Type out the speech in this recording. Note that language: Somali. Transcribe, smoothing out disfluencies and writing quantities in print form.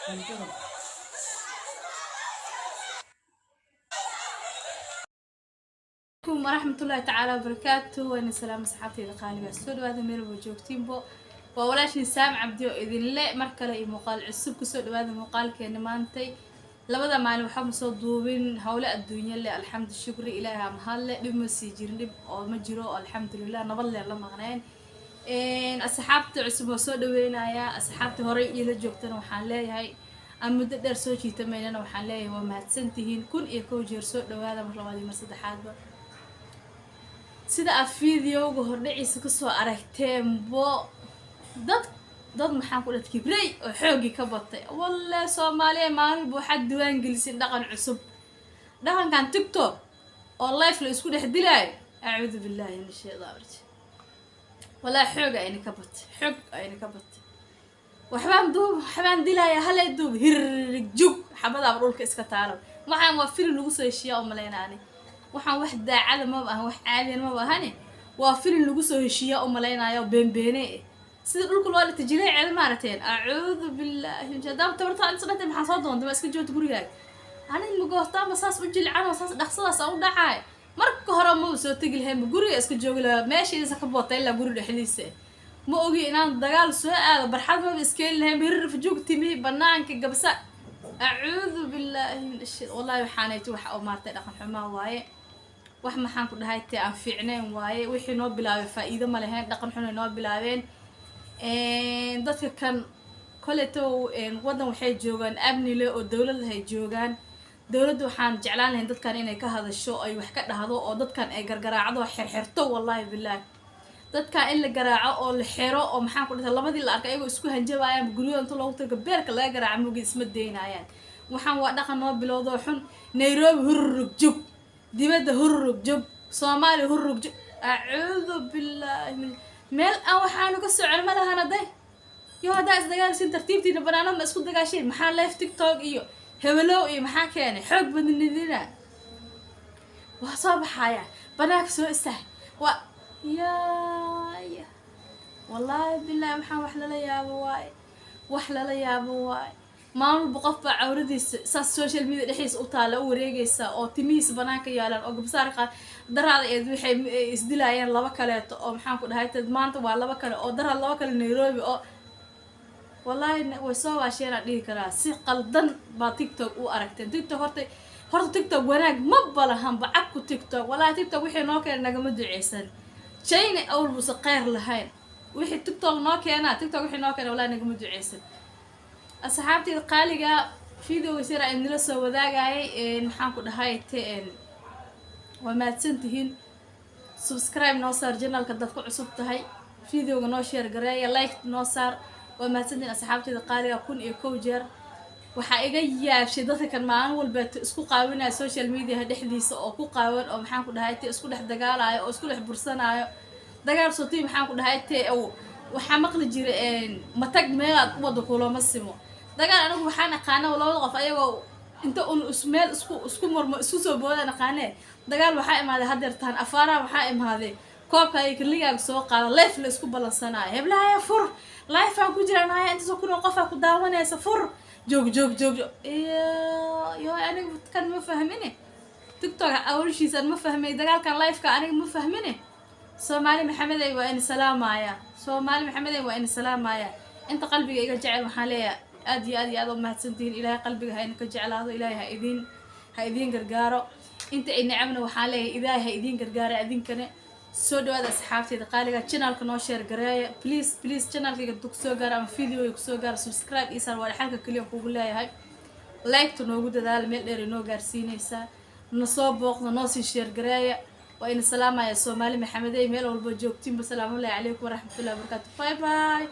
عليكم ورحمة الله تعالى وبركاته. وأنا سلام أصحابتي القالبة السود وهذا ميرو وجوكتين بو وولاش نسام عبدي وإذن لا مركلة مقال عسب كسود وهذا مقال كأن ما أنتي لبدا معنا وحب صدوبين هؤلاء الدنيا اللي الحمد الشكر إلهها مهلا لما سيجرني أو مجرو الحمد لله نبلي الله مغنين إن أصحابتي عسب وسود وينايا أصحابتي هري إلى جوكتنا وحالي هاي أما مدة سوتشي تمينا وحالي وما تسنتهين كن إيكو جرسود وهذا مرة مرصد حادبة sida aad fiidiyowga hordhiciisa kasoo aragteen bo dad maxaan ku dhahay kibrey oo xoogi ka batay wallahi Soomaaliya maalin buu xad diwaan gelisin dhaqan cusub dhaqankan TikTok oo live la isku dhex dilay a'uudu billahi min shaytaan rajim wallahi xoog ayna ka batay waxbaan dilaya halay duub hirrig jug xabada dhulka iska taalo waxaan waa fil lagu soo heshiyaa oo maleynaani waxaan wax daacada ma aha wax caadi ma ahani waa filin lagu soo heshiiyo oo maleynayo beenbeene sida dhulka loo dhigtay jileecada maarteen a'uudu billahi jadab tabarta aan sanadii maxaa soo doonta iska joogto gurigaaga aniga ma goostaa ma saas u jilcaan oo saas dhaqsadaas u dhacay marka hore ma soo tagi lahayn guriga iska joogi lahaa meeshiisa ka bootay ilaa guri dhexdiisa ma ogi inaan dagaal soo aado barxad ma iskeen lahayn bir joogtimi banaanka gabsa a'uudu billahi min ash-shaytaan wallahi waxaanaytu wax oo maartay dhaqan xumaa waaye wax maxaan ku dhahay tii aan fiicneen waaye wixii noo bilaabay faa'iido ma lahayn dhaqan xun noo bilaabeen dadka kan koleto wadan waxay joogan amni leh oo dawladda ay joogan dawladdu waxaan jeclaan lahayn dadkan inay ka hadasho ay wax ka dhahdo oo dadkan ay gargaraacdo xirxirto wallahi billaah dadka in la garaaco oo la xiro oo maxaan ku dhahay labadii la arkay ayagoo isku hanjabayaan guriga inta loogu tago beerka laga garaaco mugii isma deynayaan waxaan waa dhaqan noo bilowdo xun Nairobi hurrug jug dibadda hurrug jog Soomaali hurrug jog a'uudu billahi min meel aan waxaanu ka socon ma lahan day yo hada isdagaal sin tartiibtiina banaanada isku dagaasheen maxaa live TikTok iyo hebelow iyo maxaa keenay xoog badnidina waa soo baxaya banaanka soo istah wa ya wallahi billahi maxaa wax la yaabo waay maamul boqof baa cawradiisa saas social media dhexdiisa u taala u wareegaysa oo timihiisa banaanka yaalan oo gabsaar daraada ee waxay isdilayaan laba kaleeto oo maxaan ku dhahay maanta waa laba kale oo daraad laba kale Nairobi oo wallahi way soo waasheen dhigi karaa si qaldan ba TikTok u aragteen TikTok horta TikTok wanaag ma balahan ba abku TikTok wallahi TikTok wixii noo keenay nagama duceysan shayna awl buu saqeer lahayn wixii TikTok noo keenay wallahi nagama duceysan أصحابتي القالقة فيديو يصير عندنا سو ذاقاي نحاكو دهايتين وما تسنتهين سبسكرايب نوصار جنال كدتكو عصبتهاي فيديو نوشير قرايا لايك نوصار وما تسنتين أصحابتي القالقة كون إيكوجر وحقيقة شدتها كان معان والبيت اسكو قاونا السوشيال ميديا هدحديس أو كو قاون أو محاكو دهايتي اسكو دح دقالاي أو اسكو دح برساناي دقال صوتي محاكو دهايتي أو وحامقل جيرين متاق ميلاد وضو كولو مسيمو dagaal anigu waxaan aqaana labada qof ayagoo inta meel isku marmo isku soo boodana aqaanay dagaal waxa imaaday hadeertaan afaara waxa imaaday koobka ay kaliya soo qaado live la isku balansanaa heblaha fur live aan ku jiranahay inta soo kuna qof ku daawanaysa fur joog iyo anigu kan ma fahmine TikTok awrshiisan ma fahmay dagaalkan live ka anigu ma fahmine Soomaali Maxamed ay waa in salaamaya inta qalbiga iga jecel waxaan leeyahay aad oo mahadsantiin ilaahay qalbiga hayna ka jeclaado ilaahay ha idin gargaaro inta ay nacamna waxaan leeyahay ilaahay ha idin gargaaro idinkana soo dhawaada asxaabtayda qaaliga channelka noo share gareeya please channelkayga dug soo gaar ama video ku soo gaar subscribe isar waa xalka kaliya kugu leeyahay like to noogu dadaal meel dheer inoo gaarsiinaysa na soo booqdo noo sii share gareeya waa in salaamaya Soomaali Maxamed ay meel walba joogtiin salaamu alaykum wa rahmatullahi wa barakatuh bye